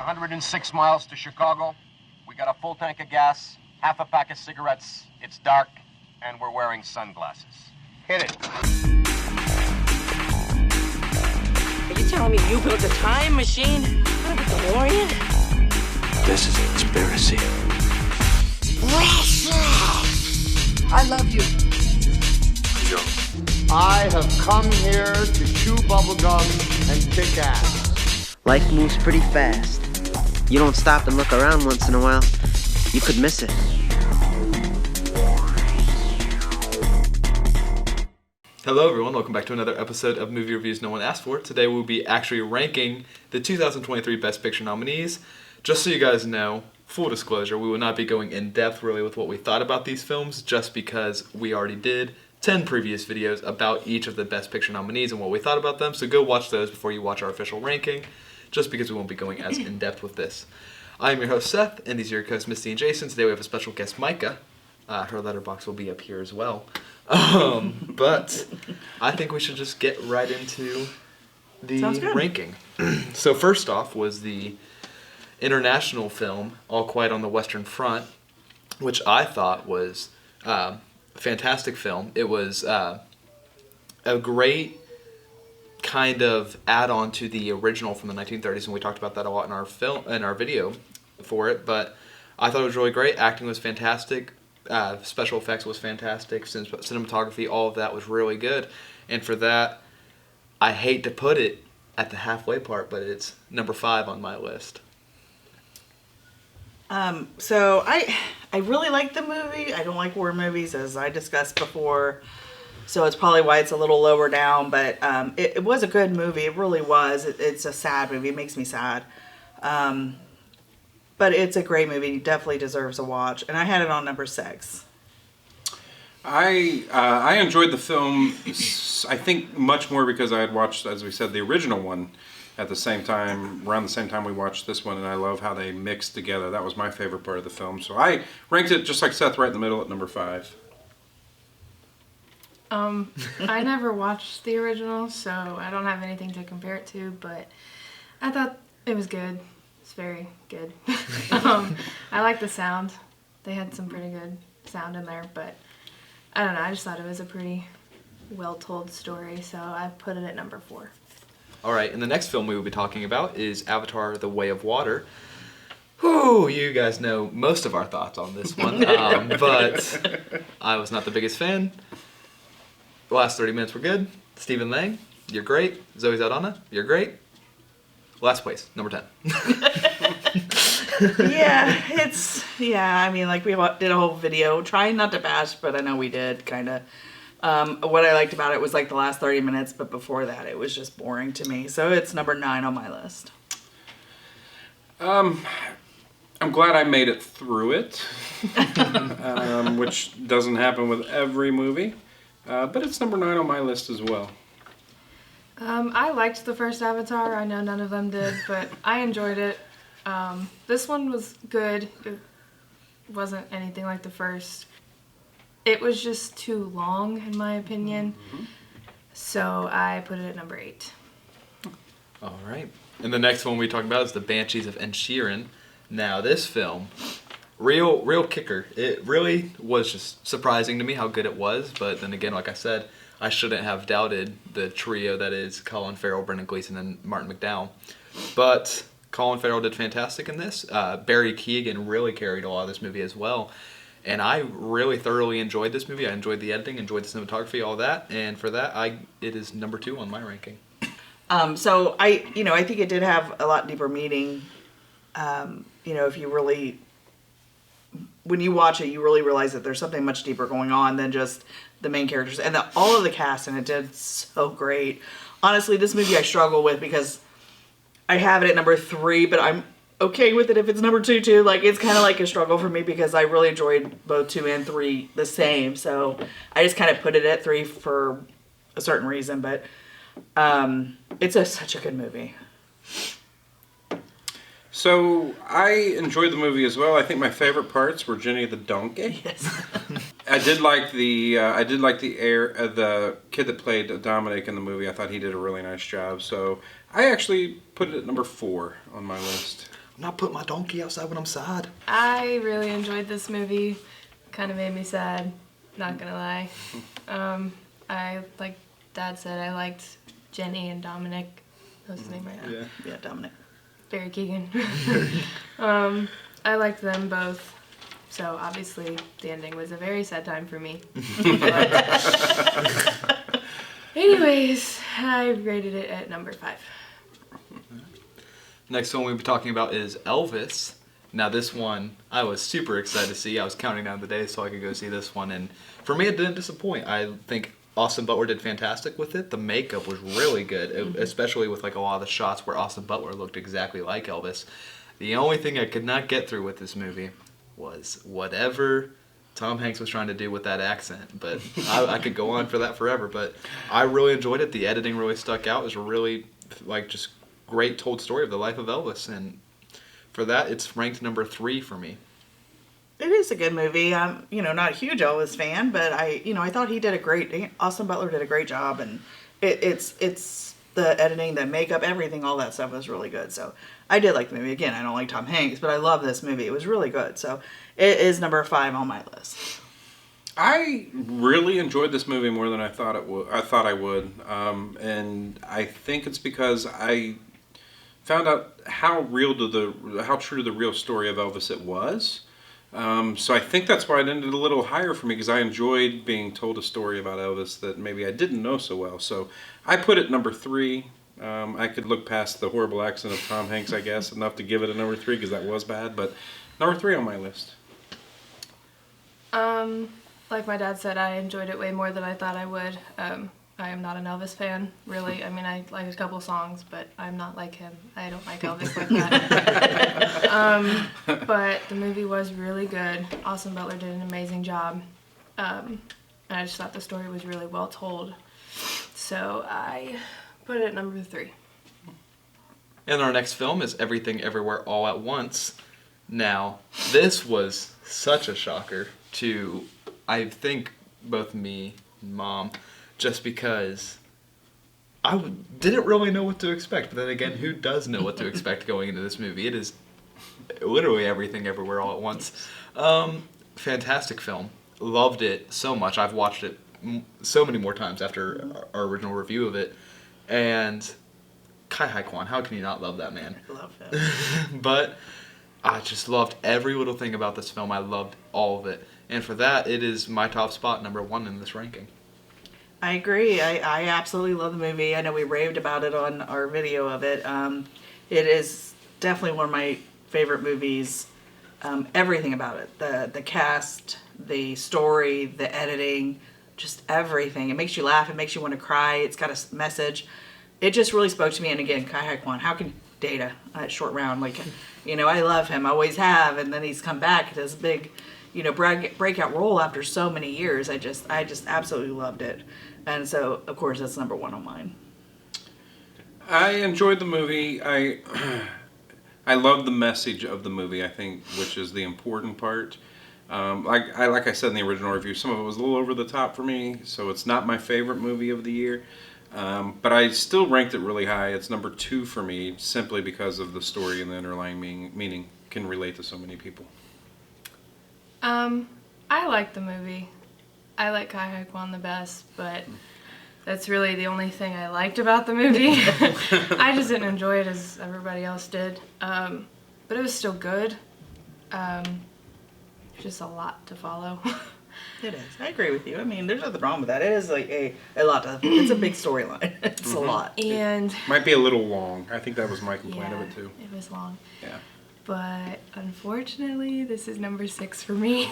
106 miles to Chicago. We got a full tank of gas, half a pack of cigarettes. It's dark, and we're wearing sunglasses. Hit it. Are you telling me you built a time machine? What, a DeLorean? This is a conspiracy. I love you. I have come here to chew bubblegum and kick ass. Life moves pretty fast. You don't stop and look around once in a while, you could miss it. Hello everyone, welcome back to another episode of Movie Reviews No One Asked For. Today we'll be actually ranking the 2023 Best Picture nominees. Just so you guys know, full disclosure, we will not be going in depth really with what we thought about these films, just because we already did 10 previous videos about each of the Best Picture nominees and what we thought about them, so go watch those before you watch our official ranking, just because we won't be going as in depth with this. I am your host Seth, and these are your co-hosts Misty and Jason. Today we have a special guest, Micah. Her letterbox will be up here as well. But I think we should just get right into the ranking. So first off was the international film, All Quiet on the Western Front, which I thought was a fantastic film. It was a great kind of add-on to the original from the 1930s, and we talked about that a lot in our video for it. But I thought it was really great. Acting was fantastic. Special effects was fantastic. Cinematography, all of that was really good. And for that, I hate to put it at the halfway part, but it's number 5 on my list. So I really like the movie. I don't like war movies, as I discussed before. So it's probably why it's a little lower down. But it was a good movie. It really was. It's a sad movie. It makes me sad. But it's a great movie. It definitely deserves a watch. And I had it on number 6. I enjoyed the film, I think, much more because I had watched, as we said, the original one at the same time, around the same time we watched this one, and I love how they mixed together. That was my favorite part of the film. So I ranked it, just like Seth, right in the middle at number 5. I never watched the original, so I don't have anything to compare it to, but I thought it was good. It's very good. I like the sound. They had some pretty good sound in there, but I don't know. I just thought it was a pretty well-told story, so I put it at number 4. All right, and the next film we will be talking about is Avatar: The Way of Water. Whew, you guys know most of our thoughts on this one, but I was not the biggest fan. The last 30 minutes were good. Stephen Lang, you're great. Zoe Saldana, you're great. Last place, number 10. I mean, like, we did a whole video trying not to bash, but I know we did, kind of. What I liked about it was, like, the last 30 minutes, but before that, it was just boring to me. So it's number 9 on my list. I'm glad I made it through it, which doesn't happen with every movie. But it's number 9 on my list as well. I liked the first Avatar. I know none of them did, but I enjoyed it. This one was good. It wasn't anything like the first. It was just too long, in my opinion. Mm-hmm. So I put it at number 8. All right. And the next one we talk about is The Banshees of Inisherin. Now, this film, real kicker. It really was just surprising to me how good it was. But then again, like I said, I shouldn't have doubted the trio that is Colin Farrell, Brendan Gleeson, and Martin McDowell. But Colin Farrell did fantastic in this. Barry Keoghan really carried a lot of this movie as well. And I really thoroughly enjoyed this movie. I enjoyed the editing, enjoyed the cinematography, all that. And for that, it is number 2 on my ranking. So I think it did have a lot deeper meaning. If you really, when you watch it, you really realize that there's something much deeper going on than just the main characters. And all of the cast in it did so great. Honestly, this movie I struggle with because I have it at number 3, but I'm okay with it if it's number 2 too. Like, it's kind of like a struggle for me because I really enjoyed both 2 and 3 the same. So I just kind of put it at 3 for a certain reason. But it's such a good movie. So I enjoyed the movie as well. I think my favorite parts were Jenny the donkey. Yes. I did like the kid that played Dominic in the movie. I thought he did a really nice job. So I actually put it at number 4 on my list. I'm not putting my donkey outside when I'm sad. I really enjoyed this movie. Kind of made me sad, not gonna lie. I, like Dad said, I liked Jenny and Dominic. That's his name right now. Yeah, Dominic. Barry Keegan. I liked them both. So obviously the ending was a very sad time for me. Anyways, I rated it at number 5. Next one we'll be talking about is Elvis. Now this one, I was super excited to see. I was counting down the days so I could go see this one. And for me, it didn't disappoint. I think Austin Butler did fantastic with it. The makeup was really good, especially with like a lot of the shots where Austin Butler looked exactly like Elvis. The only thing I could not get through with this movie was whatever Tom Hanks was trying to do with that accent. But I could go on for that forever. But I really enjoyed it. The editing really stuck out. It was a really like just great told story of the life of Elvis. And for that, it's ranked number 3 for me. It is a good movie. I'm, not a huge Elvis fan, but I thought Austin Butler did a great job, and it's the editing, the makeup, everything, all that stuff was really good. So I did like the movie. Again, I don't like Tom Hanks, but I love this movie. It was really good. So it is number 5 on my list. I really enjoyed this movie more than I thought I would, and I think it's because I found out how true to the real story of Elvis it was. So I think that's why it ended a little higher for me, because I enjoyed being told a story about Elvis that maybe I didn't know so well. So I put it number 3. I could look past the horrible accent of Tom Hanks, I guess, enough to give it a number 3 because that was bad. But number 3 on my list. Like my dad said, I enjoyed it way more than I thought I would. I am not an Elvis fan, really. I mean, I like a couple songs, but I'm not like him. I don't like Elvis like that. But the movie was really good. Austin Butler did an amazing job. And I just thought the story was really well told. So I put it at number 3. And our next film is Everything Everywhere All at Once. Now, this was such a shocker to, I think, both me and Mom, just because I didn't really know what to expect. But then again, who does know what to expect going into this movie? It is literally Everything Everywhere All at Once. Fantastic film. Loved it so much. I've watched it so many more times after our original review of it. And Kai Hai Kwan, how can you not love that man? I love him. But I just loved every little thing about this film. I loved all of it. And for that, it is my top spot, number 1 in this ranking. I agree. I absolutely love the movie. I know we raved about it on our video of it. It is definitely one of my favorite movies. Everything about it. The cast, the story, the editing, just everything. It makes you laugh. It makes you want to cry. It's got a message. It just really spoke to me. And again, Kai Hai Kwan, how can Data at Short Round, I love him. I always have. And then he's come back to this big, breakout role after so many years. I just absolutely loved it. And so, of course, that's number 1 on mine. I enjoyed the movie. I love the message of the movie, I think, which is the important part. Like I said in the original review, some of it was a little over the top for me, so it's not my favorite movie of the year. But I still ranked it really high. It's number 2 for me, simply because of the story and the underlying meaning can relate to so many people. I like the movie. I like Kai Hai Kwan the best, but that's really the only thing I liked about the movie. I just didn't enjoy it as everybody else did. But it was still good. Just a lot to follow. It is. I agree with you. I mean, there's nothing wrong with that. It is like a lot of, it's a big storyline. It's a lot. And might be a little long. I think that was my complaint of it too. It was long. Yeah. But unfortunately, this is number 6 for me.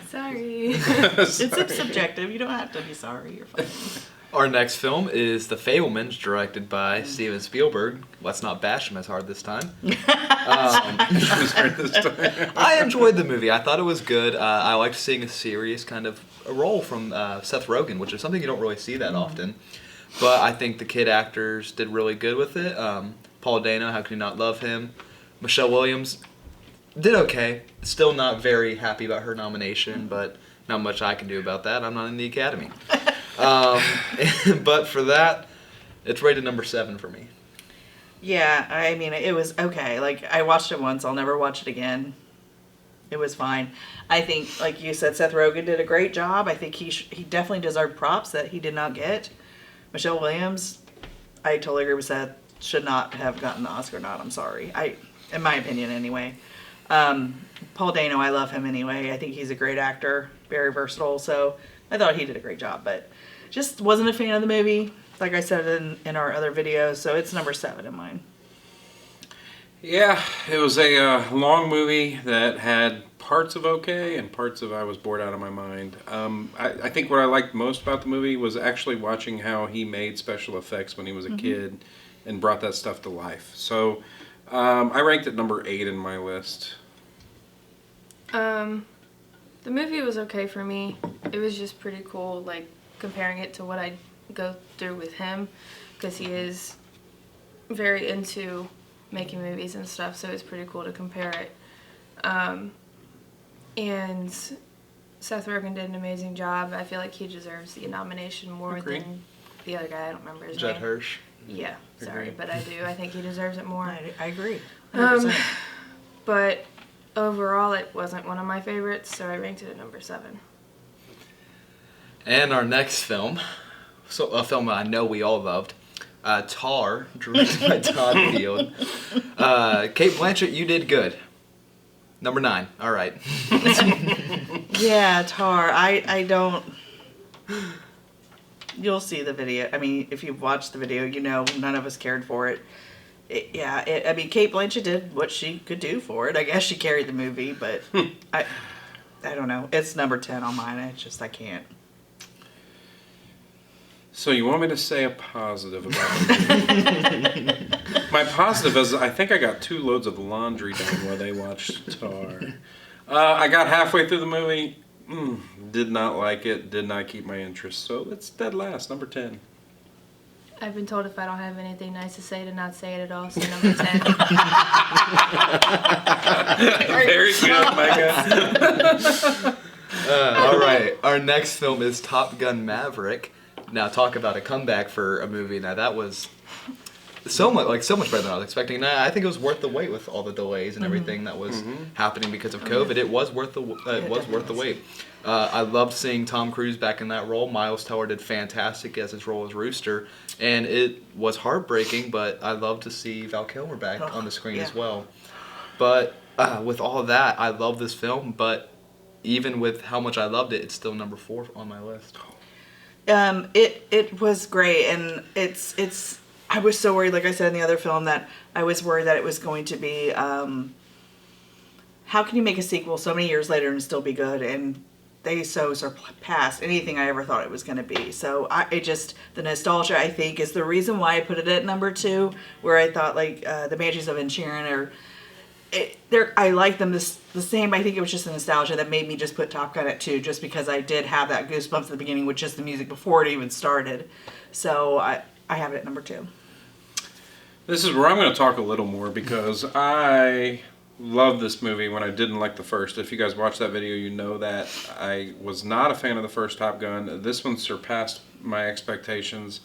Sorry. It's subjective. You don't have to be sorry. You're fine. Our next film is The Fabelmans, directed by Steven Spielberg. Let's not bash him as hard this time. I enjoyed the movie. I thought it was good. I liked seeing a serious kind of a role from Seth Rogen, which is something you don't really see that often. But I think the kid actors did really good with it. Paul Dano, how can you not love him? Michelle Williams did okay. Still not very happy about her nomination, but not much I can do about that. I'm not in the Academy. But for that, it's rated number 7 for me. Yeah, I mean, it was okay. Like, I watched it once. I'll never watch it again. It was fine. I think, like you said, Seth Rogen did a great job. I think he definitely deserved props that he did not get. Michelle Williams, I totally agree with Seth, should not have gotten the Oscar nod. I'm sorry. In my opinion, anyway. Paul Dano, I love him anyway. I think he's a great actor, very versatile. So I thought he did a great job, but just wasn't a fan of the movie. Like I said in our other videos, so it's number 7 in mine. Yeah, it was a long movie that had parts of okay and parts of I was bored out of my mind. I think what I liked most about the movie was actually watching how he made special effects when he was a kid and brought that stuff to life. So I ranked it number 8 in my list. The movie was okay for me. It was just pretty cool, like, comparing it to what I go through with him, because he is very into making movies and stuff, so it's pretty cool to compare it. And Seth Rogen did an amazing job. I feel like he deserves the nomination more than the other guy. I don't remember his name. Judd Hirsch. Yeah, sorry, but I do. I think he deserves it more. I agree. 100%. But overall, it wasn't one of my favorites, so I ranked it at number 7. And our next film, so a film that I know we all loved, Tar, directed by Todd Field. Kate Blanchett, you did good. Number 9. All right. Yeah, Tar. I don't... You'll see the video. I mean, if you've watched the video, you know none of us cared for it. I mean, Kate Blanchett did what she could do for it. I guess she carried the movie, but I don't know. It's number 10 on mine. It's just, I can't. So you want me to say a positive about it? My positive is I think I got 2 loads of laundry done while they watched Tar. I got halfway through the movie, did not like it, did not keep my interest, so it's dead last, number 10. I've been told if I don't have anything nice to say, to not say it at all, so number 10. Very good, Micah. All right, our next film is Top Gun Maverick. Now, talk about a comeback for a movie. Now, that was so much better than I was expecting. And I think it was worth the wait with all the delays and everything that was happening because of COVID. It was worth the wait. I loved seeing Tom Cruise back in that role. Miles Teller did fantastic as his role as Rooster, and it was heartbreaking. But I love to see Val Kilmer back on the screen as well. But with all of that, I love this film. But even with how much I loved it, it's still number 4 on my list. It was great, and it's. I was so worried, like I said in the other film, that I was worried that it was going to be. How can you make a sequel so many years later and still be good? And they so surpassed anything I ever thought it was going to be. So the nostalgia, I think, is the reason why I put it at number 2, where I thought like the Banshees of Inisherin I like them the same. I think it was just the nostalgia that made me just put Top Gun at 2, just because I did have that goosebumps at the beginning with just the music before it even started. So I have it at number 2. This is where I'm going to talk a little more because I love this movie when I didn't like the first. If you guys watched that video, you know that I was not a fan of the first Top Gun. This one surpassed my expectations.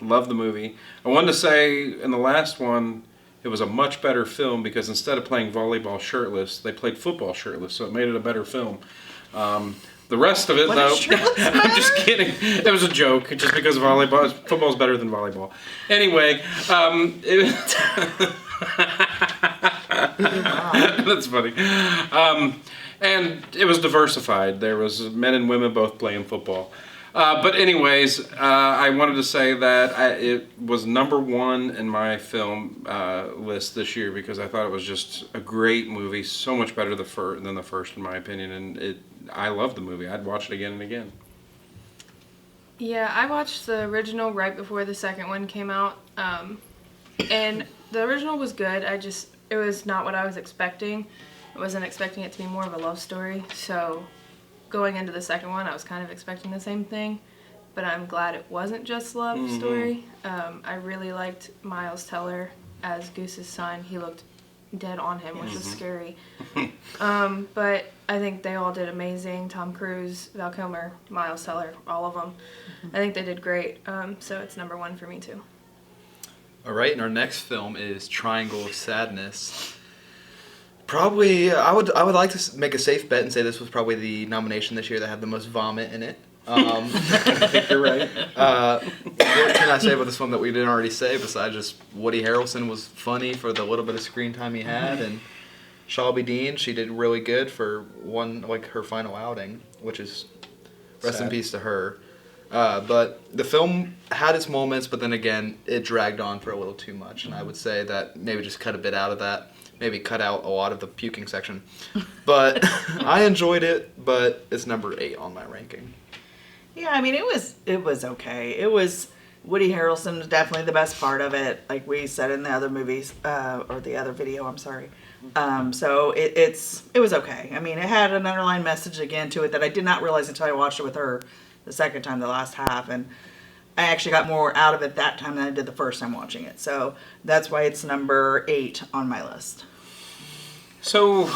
Love the movie. I wanted to say in the last one, it was a much better film because instead of playing volleyball shirtless, they played football shirtless, so it made it a better film. The rest of it, though, I'm just kidding. It was a joke, just because football's better than volleyball. Anyway, that's funny. And it was diversified. There was men and women both playing football. But anyways, I wanted to say that it was number 1 in my film list this year because I thought it was just a great movie, so much better than the first in my opinion, and I loved the movie. I'd watch it again and again. Yeah, I watched the original right before the second one came out, and the original was good. It was not what I was expecting. I wasn't expecting it to be more of a love story, so going into the second one, I was kind of expecting the same thing, but I'm glad it wasn't just a love story. I really liked Miles Teller as Goose's son. He looked dead on him, which was scary. But I think they all did amazing. Tom Cruise, Val Kilmer, Miles Teller, all of them. I think they did great. So it's number 1 for me too. All right, and our next film is Triangle of Sadness. Probably, I would like to make a safe bet and say this was probably the nomination this year that had the most vomit in it. I think you're right. What can I say about this one that we didn't already say besides just Woody Harrelson was funny for the little bit of screen time he had, and Shelby Dean, she did really good for her final outing, which is rest in peace to her. But the film had its moments, but then again, it dragged on for a little too much, and I would say that maybe just cut a bit out of that. Maybe cut out a lot of the puking section. But I enjoyed it, but it's number 8 on my ranking. Yeah, I mean, it was okay. It was Woody Harrelson was definitely the best part of it, like we said in the other movies, or the other video, I'm sorry. So it was okay. I mean, it had an underlying message again to it that I did not realize until I watched it with her the second time, the last half, and I actually got more out of it that time than I did the first time watching it. So that's why it's number 8 on my list. So,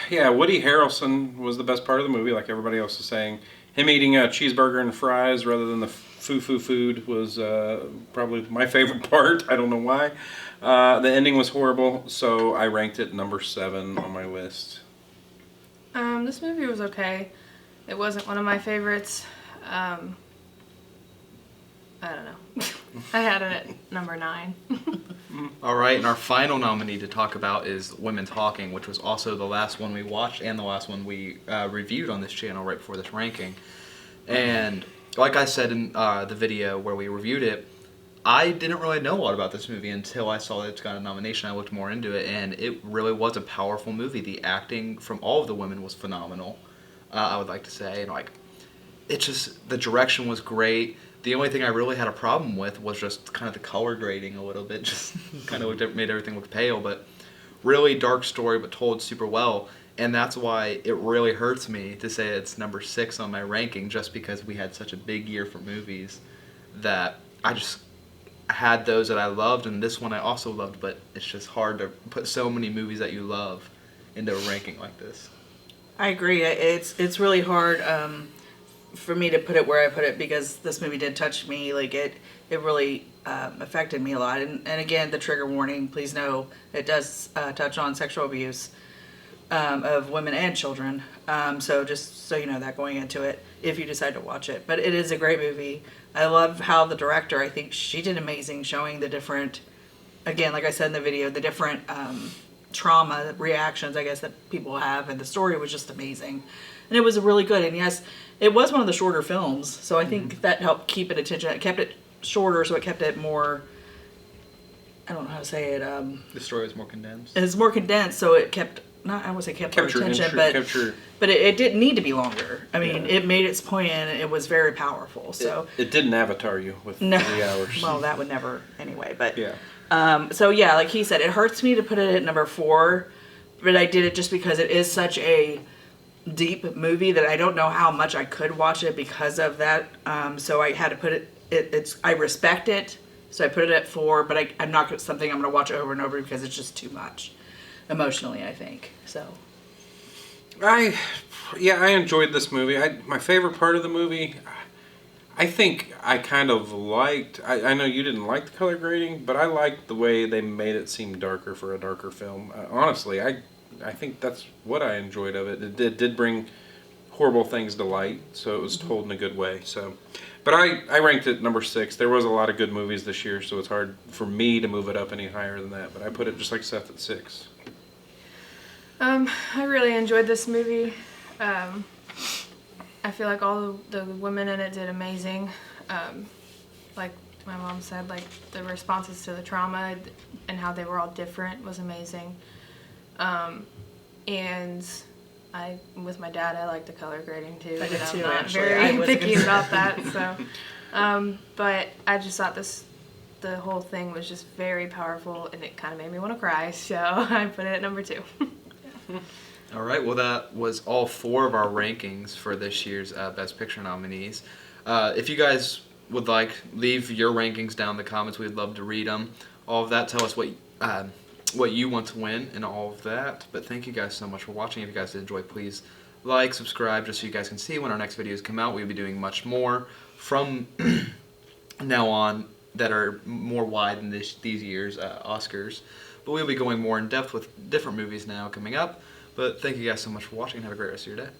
yeah, Woody Harrelson was the best part of the movie, like everybody else is saying. Him eating a cheeseburger and fries rather than the food was probably my favorite part. I don't know why. The ending was horrible, so I ranked it number 7 on my list. This movie was okay. It wasn't one of my favorites. I don't know. I had it at number 9. All right, and our final nominee to talk about is Women Talking, which was also the last one we watched and the last one we reviewed on this channel right before this ranking. And like I said in the video where we reviewed it, I didn't really know a lot about this movie until I saw that it's got a nomination. I looked more into it, and it really was a powerful movie. The acting from all of the women was phenomenal, I would like to say. And it's just, the direction was great. The only thing I really had a problem with was just kind of the color grading a little bit. Just kind of made everything look pale, but really dark story, but told super well. And that's why it really hurts me to say it's number 6 on my ranking, just because we had such a big year for movies that I just had those that I loved, and this one I also loved, but it's just hard to put so many movies that you love into a ranking like this. I agree. It's really hard for me to put it where I put it, because this movie did touch me. Like it really affected me a lot. And again, the trigger warning, please know it does touch on sexual abuse of women and children. So just so you know that going into it, if you decide to watch it. But it is a great movie. I love how the director, I think she did amazing showing the different, again, like I said in the video, the different trauma reactions, I guess, that people have. And the story was just amazing. And it was really good. And yes, it was one of the shorter films, so I think that helped keep it attention. It kept it shorter, so it kept it more, I don't know how to say it. The story was more condensed. It was more condensed, so it kept, not I would say kept our attention, but it didn't need to be longer. I mean, it made its point, and it was very powerful. So it didn't avatar you with 3 hours. Well, that would never anyway. But yeah. So yeah, like he said, it hurts me to put it at number 4, but I did it just because it is such a deep movie that I don't know how much I could watch it because of that. So I had to put it. I respect it, so I put it at 4. But I'm not something I'm going to watch over and over because it's just too much emotionally, I think. So I enjoyed this movie. My favorite part of the movie, I think I kind of liked. I know you didn't like the color grading, but I liked the way they made it seem darker for a darker film. Honestly, I think that's what I enjoyed of it. It did bring horrible things to light, so it was told in a good way. So, but I ranked it number 6. There was a lot of good movies this year, so it's hard for me to move it up any higher than that. But I put it just like Seth at 6. I really enjoyed this movie. I feel like all the women in it did amazing. Like my mom said, like the responses to the trauma and how they were all different was amazing. And with my dad, I like the color grading too. I did I'm too, not actually. very picky about that. So, but I just thought the whole thing was just very powerful, and it kind of made me want to cry. So I put it at number 2. All right, well, that was all 4 of our rankings for this year's Best Picture nominees. If you guys would leave your rankings down in the comments. We'd love to read them. All of that, tell us what you want to win and all of that. But thank you guys so much for watching. If you guys did enjoy, please like, subscribe, just so you guys can see when our next videos come out. We'll be doing much more from now on. that are more wide than these year's Oscars. But we'll be going more in depth with different movies now coming up. But thank you guys so much for watching and have a great rest of your day.